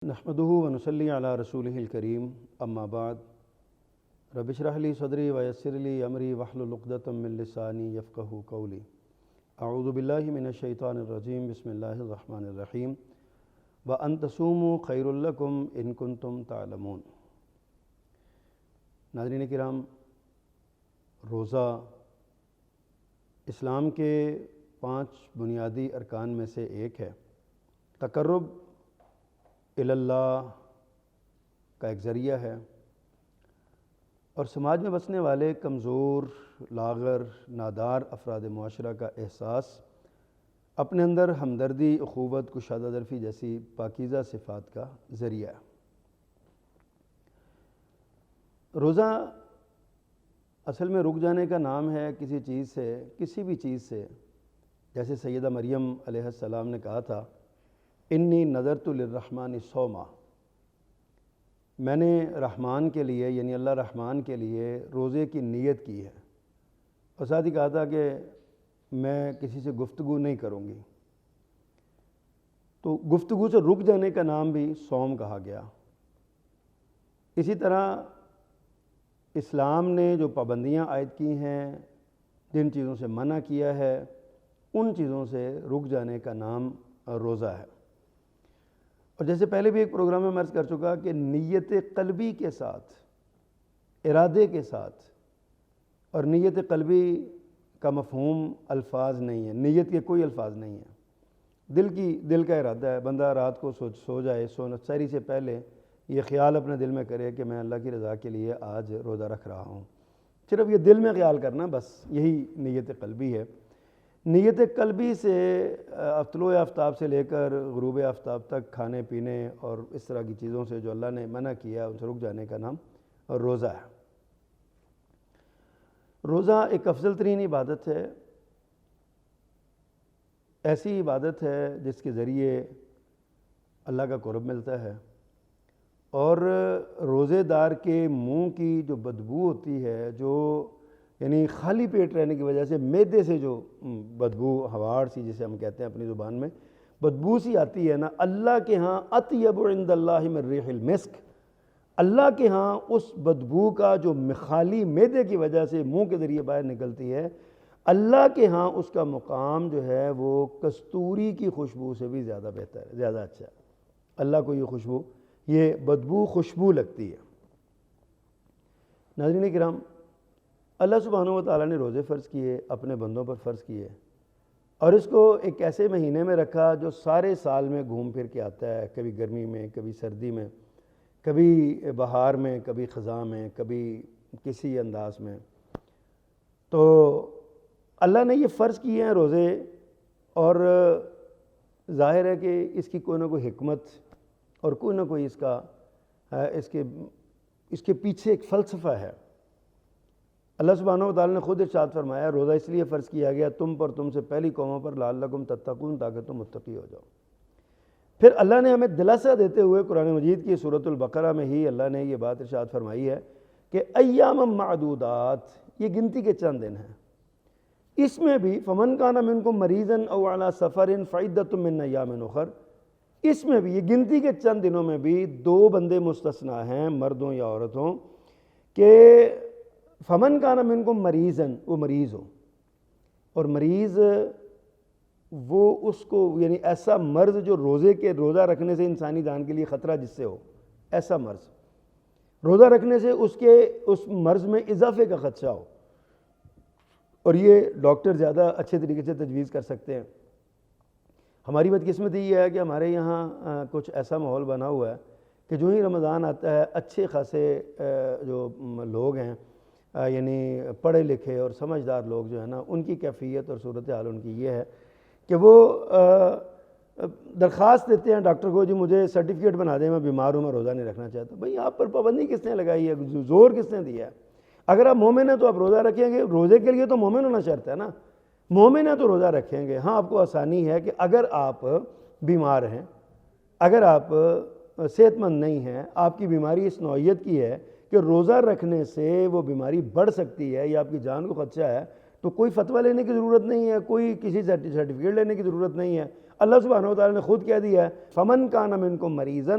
نحمده ونصلی علی رسولہ الکریم اما بعد رب اشرح لی صدری ویسر لی امری واحلل عقدۃ من لسانی یفقہوا قولی اعوذ باللہ من الشیطان الرجیم بسم اللہ الرحمن الرحیم وان تصوموا خیر لکم ان کنتم تعلمون۔ ناظرین کرام، روزہ اسلام کے 5 بنیادی ارکان میں سے ایک ہے۔ تقرب اللہ کا ایک ذریعہ ہے اور سماج میں بسنے والے کمزور، لاغر، نادار افراد معاشرہ کا احساس اپنے اندر ہمدردی، اخوت، کشادہ طرفی جیسی پاکیزہ صفات کا ذریعہ ہے۔ روزہ اصل میں رک جانے کا نام ہے کسی چیز سے، کسی بھی چیز سے، جیسے سیدہ مریم علیہ السلام نے کہا تھا انی نذرت للرحمن صوما، میں نے رحمان کے لیے یعنی اللہ رحمان کے لیے روزے کی نیت کی ہے، اور ساتھ ہی کہا تھا کہ میں کسی سے گفتگو نہیں کروں گی۔ تو گفتگو سے رک جانے کا نام بھی صوم کہا گیا۔ اسی طرح اسلام نے جو پابندیاں عائد کی ہیں، جن چیزوں سے منع کیا ہے، ان چیزوں سے رک جانے کا نام روزہ ہے۔ اور جیسے پہلے بھی ایک پروگرام میں عرض کر چکا کہ نیت قلبی کے ساتھ، ارادے کے ساتھ، اور نیت قلبی کا مفہوم الفاظ نہیں ہے، نیت کے کوئی الفاظ نہیں ہیں، دل کا ارادہ ہے۔ بندہ رات کو سو جائے، سحری سے پہلے یہ خیال اپنے دل میں کرے کہ میں اللہ کی رضا کے لیے آج روزہ رکھ رہا ہوں، صرف یہ دل میں خیال کرنا، بس یہی نیت قلبی ہے۔ نیت قلبی سے طلوع آفتاب سے لے کر غروب آفتاب تک کھانے پینے اور اس طرح کی چیزوں سے جو اللہ نے منع کیا ان سے رک جانے کا نام روزہ ہے۔ روزہ ایک افضل ترین عبادت ہے، ایسی عبادت ہے جس کے ذریعے اللہ کا قرب ملتا ہے، اور روزے دار کے منہ کی جو بدبو ہوتی ہے، جو یعنی خالی پیٹ رہنے کی وجہ سے معدے سے جو بدبو، ہواڑ سی جسے ہم کہتے ہیں اپنی زبان میں، بدبو سی آتی ہے نا، اللہ کے ہاں اطیب عند اللہ من ریح المسک، اللہ کے ہاں اس بدبو کا جو خالی معدے کی وجہ سے منہ کے ذریعے باہر نکلتی ہے، اللہ کے ہاں اس کا مقام جو ہے وہ کستوری کی خوشبو سے بھی زیادہ بہتر ہے، زیادہ اچھا ہے۔ اللہ کو یہ بدبو خوشبو لگتی ہے۔ ناظرین کرام، اللہ سبحانہ و تعالیٰ نے روزے فرض کیے، اپنے بندوں پر فرض کیے، اور اس کو ایک ایسے مہینے میں رکھا جو سارے سال میں گھوم پھر کے آتا ہے، کبھی گرمی میں، کبھی سردی میں، کبھی بہار میں، کبھی خزاں میں، کبھی کسی انداز میں۔ تو اللہ نے یہ فرض کیے ہیں روزے، اور ظاہر ہے کہ اس کی کوئی نہ کوئی حکمت اور کوئی نہ کوئی اس کے پیچھے ایک فلسفہ ہے۔ اللہ سبحانہ و تعالیٰ نے خود ارشاد فرمایا روزہ اس لیے فرض کیا گیا تم سے پہلی قوموں پر لعلکم تتقون، تاکہ تم متقی ہو جاؤ۔ پھر اللہ نے ہمیں دلاسا دیتے ہوئے قرآن مجید کی سورۃ البقرہ میں ہی اللہ نے یہ بات ارشاد فرمائی ہے کہ ایام معدودات، یہ گنتی کے چند دن ہیں، اس میں بھی فمن کان منکم مریضا او علی سفر فعدۃ من ایام اخر، اس میں بھی یہ گنتی کے چند دنوں میں بھی 2 بندے مستثنیٰ ہیں، مردوں یا عورتوں، کہ فمن کان منکم مریضا، وہ مریض ہو، اور مریض وہ اس کو یعنی ایسا مرض جو روزہ رکھنے سے انسانی جان کے لیے خطرہ جس سے ہو، ایسا مرض روزہ رکھنے سے اس مرض میں اضافے کا خدشہ ہو، اور یہ ڈاکٹر زیادہ اچھے طریقے سے تجویز کر سکتے ہیں۔ ہماری بدقسمتی یہ ہے کہ ہمارے یہاں کچھ ایسا ماحول بنا ہوا ہے کہ جو ہی رمضان آتا ہے اچھے خاصے جو لوگ ہیں، یعنی پڑھے لکھے اور سمجھدار لوگ جو ہیں نا، ان کی کیفیت اور صورتحال ان کی یہ ہے کہ وہ درخواست دیتے ہیں ڈاکٹر کو، جی مجھے سرٹیفکیٹ بنا دیں، میں بیمار ہوں، میں روزہ نہیں رکھنا چاہتا۔ بھئی آپ پر پابندی کس نے لگائی ہے؟ زور کس نے دیا ہے؟ اگر آپ مومن ہیں تو آپ روزہ رکھیں گے، روزے کے لیے تو مومن ہونا شرط ہے نا، مومن ہیں تو روزہ رکھیں گے۔ ہاں، آپ کو آسانی ہے کہ اگر آپ بیمار ہیں، اگر آپ صحت مند نہیں ہیں، آپ کی بیماری اس نوعیت کی ہے کہ روزہ رکھنے سے وہ بیماری بڑھ سکتی ہے یا آپ کی جان کو خدشہ ہے، تو کوئی فتویٰ لینے کی ضرورت نہیں ہے، کوئی کسی سرٹیفکیٹ لینے کی ضرورت نہیں ہے۔ اللہ سبحانہ و تعالیٰ نے خود کہہ دیا ہے فمن کان منکم مریضا،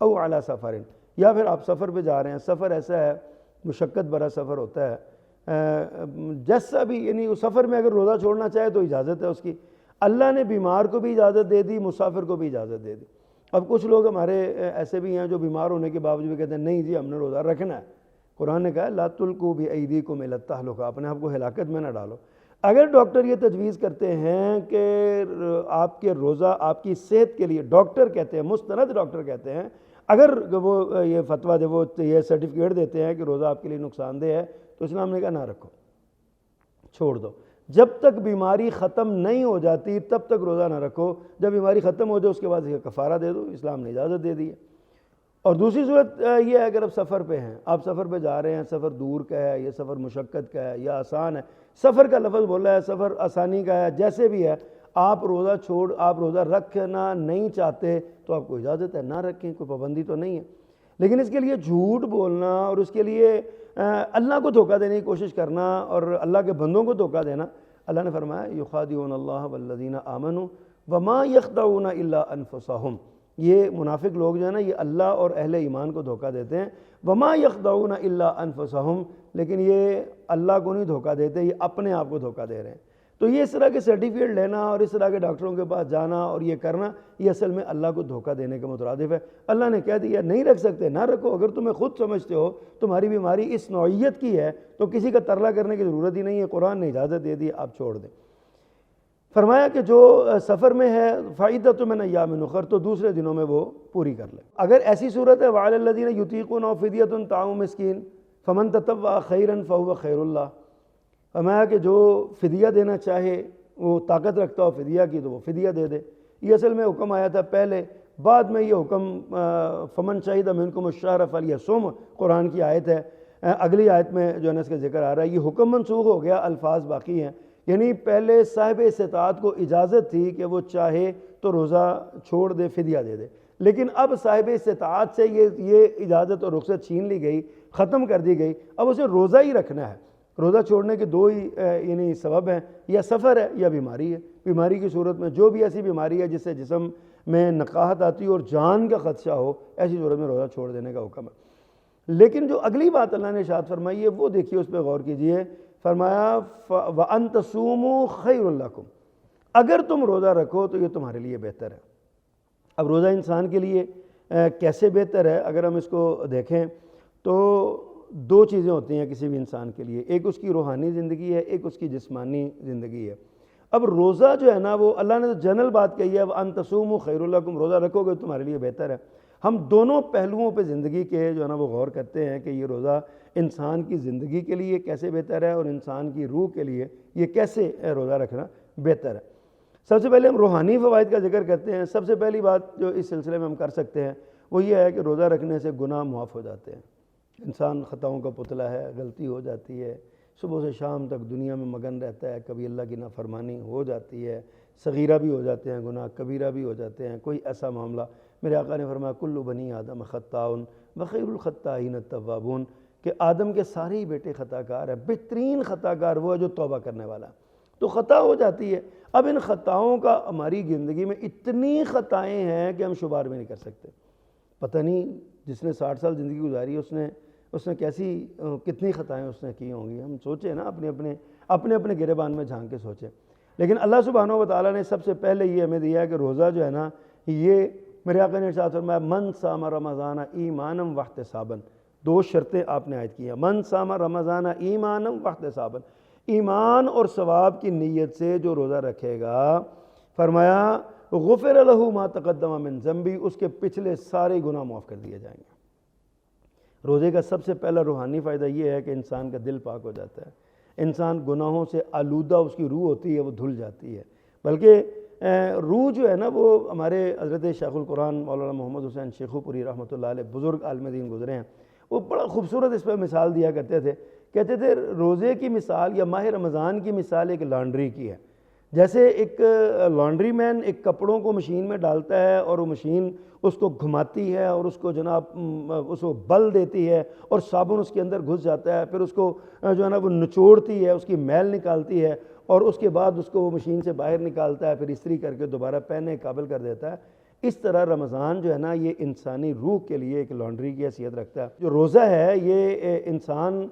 او علی سفر، یا پھر آپ سفر پہ جا رہے ہیں، سفر ایسا ہے مشقت بھرا سفر ہوتا ہے، جیسا بھی یعنی اس سفر میں اگر روزہ چھوڑنا چاہے تو اجازت ہے اس کی، اللہ نے بیمار کو بھی اجازت دے دی، مسافر کو بھی اجازت دے دی۔ اب کچھ لوگ ہمارے ایسے بھی ہیں جو بیمار ہونے کے باوجود بھی کہتے ہیں نہیں جی ہم نے روزہ رکھنا ہے۔ قرآن نے کہا لا تلقوا بایدیکم الی التہلکہ، اپنے آپ کو ہلاکت میں نہ ڈالو۔ اگر ڈاکٹر یہ تجویز کرتے ہیں کہ آپ کے روزہ آپ کی صحت کے لیے، ڈاکٹر کہتے ہیں، مستند ڈاکٹر کہتے ہیں، اگر وہ یہ فتویٰ دے، وہ یہ سرٹیفکیٹ دیتے ہیں کہ روزہ آپ کے لیے نقصان دہ ہے، تو اسلام نے کہا نہ رکھو، چھوڑ دو، جب تک بیماری ختم نہیں ہو جاتی تب تک روزہ نہ رکھو، جب بیماری ختم ہو جائے اس کے بعد یہ کفارہ دے دو، اسلام نے اجازت دے دی ہے۔ اور دوسری صورت یہ ہے اگر آپ سفر پہ ہیں، آپ سفر پہ جا رہے ہیں، سفر دور کا ہے یا سفر مشقت کا ہے یا آسان ہے، سفر کا لفظ بولا ہے، سفر آسانی کا ہے، جیسے بھی ہے، آپ روزہ رکھنا نہیں چاہتے تو آپ کو اجازت ہے، نہ رکھیں، کوئی پابندی تو نہیں ہے۔ لیکن اس کے لیے جھوٹ بولنا اور اس کے لیے اللہ کو دھوکہ دینے کی کوشش کرنا اور اللہ کے بندوں کو دھوکہ دینا، اللہ نے فرمایا یخادعون اللہ والذین آمنوا وما یخدعون الا انفسہم، یہ منافق لوگ جو ہیں نا یہ اللہ اور اہل ایمان کو دھوکہ دیتے ہیں، وما یخدعون الا انفسہم، لیکن یہ اللہ کو نہیں دھوکہ دیتے، یہ اپنے آپ کو دھوکہ دے رہے ہیں۔ تو یہ اس طرح کے سرٹیفکیٹ لینا اور اس طرح کے ڈاکٹروں کے پاس جانا اور یہ کرنا، یہ اصل میں اللہ کو دھوکہ دینے کے مترادف ہے۔ اللہ نے کہہ دیا نہیں رکھ سکتے نہ رکھو، اگر تمہیں خود سمجھتے ہو تمہاری بیماری اس نوعیت کی ہے تو کسی کا ترلا کرنے کی ضرورت ہی نہیں ہے، قرآن نے اجازت دے دی، آپ چھوڑ دیں۔ فرمایا کہ جو سفر میں ہے فعدۃ من ایام اخر، تو دوسرے دنوں میں وہ پوری کر لے۔ اگر ایسی صورت ہے وعلی الذین یطیقونہ فدیۃ طعام مسکین فمن تطوع خیرا فہو خیر اللہ، فرمایا کہ جو فدیہ دینا چاہے، وہ طاقت رکھتا ہو فدیہ کی تو وہ فدیہ دے دے۔ یہ اصل میں حکم آیا تھا پہلے، بعد میں یہ حکم فمن شہد منکم الشہر فلیصم، قرآن کی آیت ہے، اگلی آیت میں جو ہے نا اس کا ذکر آ رہا ہے، یہ حکم منسوخ ہو گیا، الفاظ باقی ہیں۔ یعنی پہلے صاحب استطاعت کو اجازت تھی کہ وہ چاہے تو روزہ چھوڑ دے، فدیہ دے دے، لیکن اب صاحب استطاعت سے یہ اجازت اور رخصت چھین لی گئی، ختم کر دی گئی، اب اسے روزہ ہی رکھنا ہے۔ روزہ چھوڑنے کے دو ہی یعنی سبب ہیں، یا سفر ہے یا بیماری ہے۔ بیماری کی صورت میں جو بھی ایسی بیماری ہے جس سے جسم میں نقاہت آتی اور جان کا خدشہ ہو، ایسی صورت میں روزہ چھوڑ دینے کا حکم ہے۔ لیکن جو اگلی بات اللہ نے ارشاد فرمائی ہے وہ دیکھیے، اس پہ غور کیجئے، فرمایا وَأَن تَصُومُوا خَيْرٌ لَكُمْ، اگر تم روزہ رکھو تو یہ تمہارے لیے بہتر ہے۔ اب روزہ انسان کے لیے کیسے بہتر ہے، اگر ہم اس کو دیکھیں تو دو چیزیں ہوتی ہیں کسی بھی انسان کے لیے، ایک اس کی روحانی زندگی ہے، ایک اس کی جسمانی زندگی ہے۔ اب روزہ جو ہے نا وہ اللہ نے تو جنرل بات کہی ہے وَأَن تَصُومُوا خَيْرٌ لَكُمْ، روزہ رکھو گے تمہارے لیے بہتر ہے۔ ہم دونوں پہلوؤں پہ زندگی کے جو ہے نا وہ غور کرتے ہیں کہ یہ روزہ انسان کی زندگی کے لیے کیسے بہتر ہے اور انسان کی روح کے لیے یہ کیسے روزہ رکھنا بہتر ہے۔ سب سے پہلے ہم روحانی فوائد کا ذکر کرتے ہیں۔ سب سے پہلی بات جو اس سلسلے میں ہم کر سکتے ہیں وہ یہ ہے کہ روزہ رکھنے سے گناہ معاف ہو جاتے ہیں۔ انسان خطاؤں کا پتلا ہے، غلطی ہو جاتی ہے، صبح سے شام تک دنیا میں مگن رہتا ہے، کبھی اللہ کی نافرمانی ہو جاتی ہے، صغیرہ بھی ہو جاتے ہیں گناہ، کبیرہ بھی ہو جاتے ہیں، کوئی ایسا معاملہ، میرے آقا نے فرمایا کل بنی آدم خطاؤن وخیر الخطائین التوابون، کہ آدم کے سارے ہی بیٹے خطا کار ہیں، بہترین خطا کار وہ ہے جو توبہ کرنے والا ہے۔ تو خطا ہو جاتی ہے۔ اب ان خطاؤں کا ہماری زندگی میں اتنی خطائیں ہیں کہ ہم شمار بھی نہیں کر سکتے۔ پتہ نہیں جس نے 60 سال زندگی گزاری اس نے کتنی خطائیں اس نے کی ہوں گی۔ ہم سوچیں نا اپنے گریبان میں جھانک کے سوچیں۔ لیکن اللہ سبحانہ و تعالیٰ نے سب سے پہلے یہ ہمیں دیا ہے کہ روزہ جو ہے نا یہ میرے آقا نے ارشاد فرمایا من صام رمضان ایمانا واحتسابا، دو شرطیں آپ نے عائد کی ہیں، من صام رمضان ایمانا واحتسابا، ایمان اور ثواب کی نیت سے جو روزہ رکھے گا، فرمایا غفر لہ ما تقدم من ذنبی، اس کے پچھلے سارے گناہ معاف کر دیے جائیں گے۔ روزے کا سب سے پہلا روحانی فائدہ یہ ہے کہ انسان کا دل پاک ہو جاتا ہے، انسان گناہوں سے آلودہ اس کی روح ہوتی ہے وہ دھل جاتی ہے، بلکہ روح جو ہے نا وہ ہمارے حضرت شیخ القرآن مولانا محمد حسین شیخو پوری رحمۃ اللہ علیہ بزرگ عالم دین گزرے ہیں، وہ بڑا خوبصورت اس پہ مثال دیا کرتے تھے، کہتے تھے روزے کی مثال یا ماہ رمضان کی مثال ایک لانڈری کی ہے۔ جیسے ایک لانڈری مین ایک کپڑوں کو مشین میں ڈالتا ہے اور وہ مشین اس کو گھماتی ہے اور اس کو جناب اس کو بل دیتی ہے اور صابن اس کے اندر گھس جاتا ہے، پھر اس کو جو ہے نا وہ نچوڑتی ہے، اس کی میل نکالتی ہے اور اس کے بعد اس کو وہ مشین سے باہر نکالتا ہے، پھر استری کر کے دوبارہ پہننے قابل کر دیتا ہے۔ اس طرح رمضان جو ہے نا یہ انسانی روح کے لیے ایک لانڈری کی حیثیت رکھتا ہے۔ جو روزہ ہے یہ انسان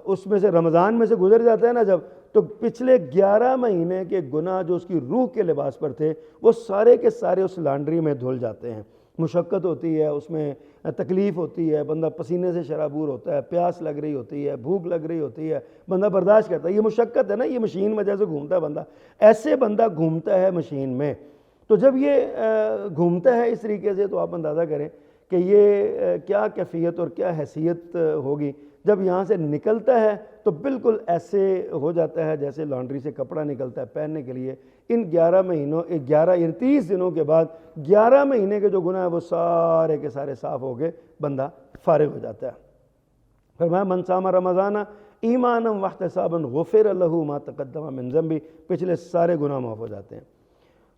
اس میں سے رمضان میں سے گزر جاتا ہے نا جب، تو پچھلے 11 مہینے کے گناہ جو اس کی روح کے لباس پر تھے وہ سارے کے سارے اس لانڈری میں دھل جاتے ہیں۔ مشقت ہوتی ہے، اس میں تکلیف ہوتی ہے، بندہ پسینے سے شرابور ہوتا ہے، پیاس لگ رہی ہوتی ہے، بھوک لگ رہی ہوتی ہے، بندہ برداشت کرتا ہے۔ یہ مشقت ہے نا، یہ مشین میں جیسے گھومتا ہے بندہ، ایسے بندہ گھومتا ہے مشین میں۔ تو جب یہ گھومتا ہے اس طریقے سے تو آپ اندازہ کریں کہ یہ کیا کیفیت اور کیا حیثیت ہوگی۔ جب یہاں سے نکلتا ہے تو بالکل ایسے ہو جاتا ہے جیسے لانڈری سے کپڑا نکلتا ہے پہننے کے لیے۔ ان 11 مہینوں 30 دنوں کے بعد 11 مہینے کے جو گناہ ہیں وہ سارے کے سارے صاف ہو کے بندہ فارغ ہو جاتا ہے۔ فرمایا من صام رمضان ایمانا واحتسابا غفر له ما تقدم من ذنبہ، پچھلے سارے گناہ معاف ہو جاتے ہیں۔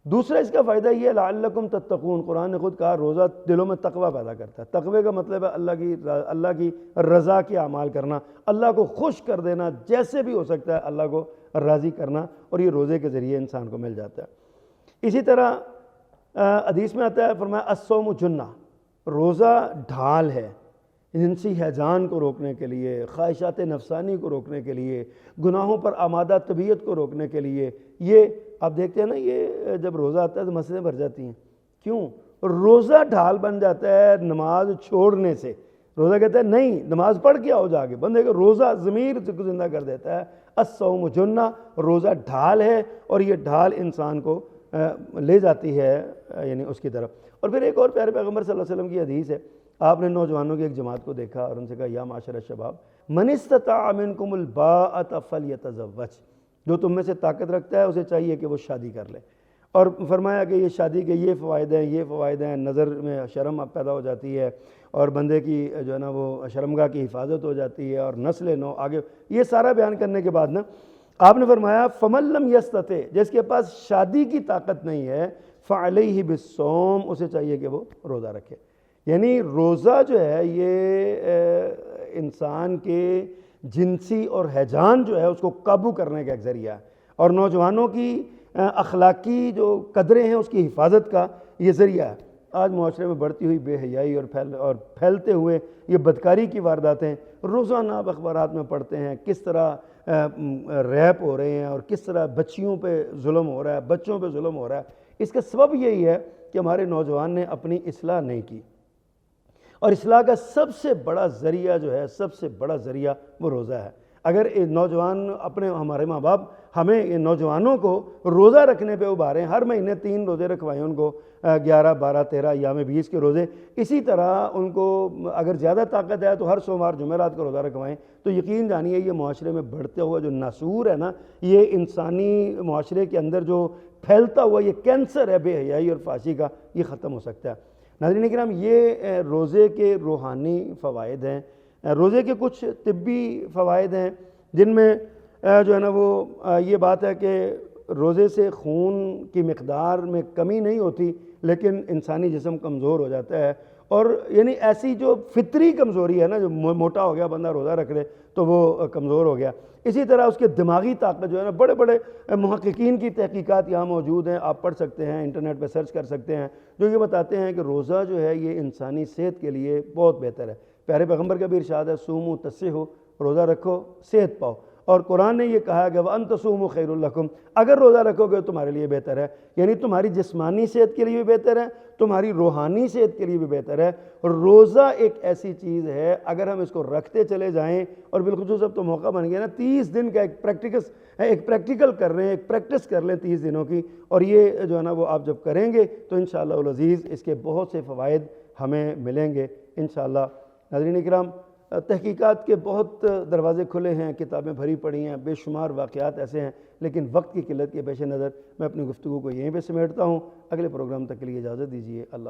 دوسرا اس کا فائدہ یہ ہے لعلکم تتقون، قرآن نے خود کہا روزہ دلوں میں تقوی پیدا کرتا ہے۔ تقوی کا مطلب ہے اللہ کی رضا کے اعمال کرنا، اللہ کو خوش کر دینا، جیسے بھی ہو سکتا ہے اللہ کو راضی کرنا، اور یہ روزے کے ذریعے انسان کو مل جاتا ہے۔ اسی طرح حدیث میں آتا ہے، فرمایا الصوم جنہ، روزہ ڈھال ہے جنسی ہیجان کو روکنے کے لیے، خواہشات نفسانی کو روکنے کے لیے، گناہوں پر آمادہ طبیعت کو روکنے کے لیے۔ یہ آپ دیکھتے ہیں نا، یہ جب روزہ آتا ہے تو مسجدیں بھر جاتی ہیں، کیوں؟ روزہ ڈھال بن جاتا ہے نماز چھوڑنے سے۔ روزہ کہتا ہے نہیں، نماز پڑھ کے آؤ جا کے، بندے کا روزہ ضمیر کو زندہ کر دیتا ہے۔ الصوم جنہ، روزہ ڈھال ہے، اور یہ ڈھال انسان کو لے جاتی ہے یعنی اس کی طرف۔ اور پھر ایک اور پیارے پیغمبر صلی اللہ علیہ وسلم کی حدیث ہے، آپ نے نوجوانوں کی ایک جماعت کو دیکھا اور ان سے کہا یا معاشر الشباب من استطاع منکم الباءۃ فلیتزوج، جو تم میں سے طاقت رکھتا ہے اسے چاہیے کہ وہ شادی کر لے۔ اور فرمایا کہ یہ شادی کے یہ فوائد ہیں، یہ فوائد ہیں، نظر میں شرم پیدا ہو جاتی ہے، اور بندے کی جو ہے نا وہ شرمگاہ کی حفاظت ہو جاتی ہے، اور نسل نو آگے۔ یہ سارا بیان کرنے کے بعد نا آپ نے فرمایا فمن لم یستطع، جس کے پاس شادی کی طاقت نہیں ہے، فعلیہ بالصوم، اسے چاہیے کہ وہ روزہ رکھے۔ یعنی روزہ جو ہے یہ انسان کے جنسی اور ہیجان جو ہے اس کو قابو کرنے کا ایک ذریعہ ہے، اور نوجوانوں کی اخلاقی جو قدریں ہیں اس کی حفاظت کا یہ ذریعہ ہے۔ آج معاشرے میں بڑھتی ہوئی بے حیائی اور پھیلتے ہوئے یہ بدکاری کی وارداتیں روزانہ آپ اخبارات میں پڑھتے ہیں، کس طرح ریپ ہو رہے ہیں، اور کس طرح بچیوں پہ ظلم ہو رہا ہے، بچوں پہ ظلم ہو رہا ہے۔ اس کا سبب یہی ہے کہ ہمارے نوجوان نے اپنی اصلاح نہیں کی، اور اصلاح کا سب سے بڑا ذریعہ جو ہے، سب سے بڑا ذریعہ وہ روزہ ہے۔ اگر نوجوان ہمارے ماں باپ ہمیں نوجوانوں کو روزہ رکھنے پہ ابھاریں، ہر مہینے 3 روزے رکھوائیں ان کو، 11 12 13 ایام 20 کے روزے، اسی طرح ان کو اگر زیادہ طاقت ہے تو ہر سوموار جمعرات کو روزہ رکھوائیں، تو یقین جانیے یہ معاشرے میں بڑھتے ہوا جو ناسور ہے نا، یہ انسانی معاشرے کے اندر جو پھیلتا ہوا یہ کینسر ہے بے حیائی اور فحاشی کا، یہ ختم ہو سکتا ہے۔ ناظرین کرام، یہ روزے کے روحانی فوائد ہیں۔ روزے کے کچھ طبی فوائد ہیں جن میں جو ہے نا وہ یہ بات ہے کہ روزے سے خون کی مقدار میں کمی نہیں ہوتی، لیکن انسانی جسم کمزور ہو جاتا ہے، اور یعنی ایسی جو فطری کمزوری ہے نا، جو موٹا ہو گیا بندہ روزہ رکھ لے تو وہ کمزور ہو گیا۔ اسی طرح اس کے دماغی طاقت جو ہے نا، بڑے بڑے محققین کی تحقیقات یہاں موجود ہیں، آپ پڑھ سکتے ہیں، انٹرنیٹ پہ سرچ کر سکتے ہیں، جو یہ بتاتے ہیں کہ روزہ جو ہے یہ انسانی صحت کے لیے بہت بہتر ہے۔ پیارے پیغمبر کا بھی ارشاد ہے صوموا تصحوا، روزہ رکھو صحت پاؤ، اور قرآن نے یہ کہا کہ وَأَن تَصُومُوا خَيْرٌ لَكُمْ، اگر روزہ رکھو گے تمہارے لیے بہتر ہے، یعنی تمہاری جسمانی صحت کے لیے بھی بہتر ہے، تمہاری روحانی صحت کے لیے بھی بہتر ہے۔ روزہ ایک ایسی چیز ہے اگر ہم اس کو رکھتے چلے جائیں، اور بالخصوص اب تو موقع بن گیا نا 30 دن کا ایک پریکٹیکل کر رہے ہیں، ایک پریکٹس کر لیں 30 دنوں کی، اور یہ جو ہے نا وہ آپ جب کریں گے تو انشاءاللہ العزیز اس کے بہت سے فوائد ہمیں ملیں گے انشاءاللہ۔ ناظرین کرام، تحقیقات کے بہت دروازے کھلے ہیں، کتابیں بھری پڑی ہیں، بے شمار واقعات ایسے ہیں، لیکن وقت کی قلت کے پیش نظر میں اپنی گفتگو کو یہیں پہ سمیٹتا ہوں۔ اگلے پروگرام تک کے لیے اجازت دیجیے، اللہ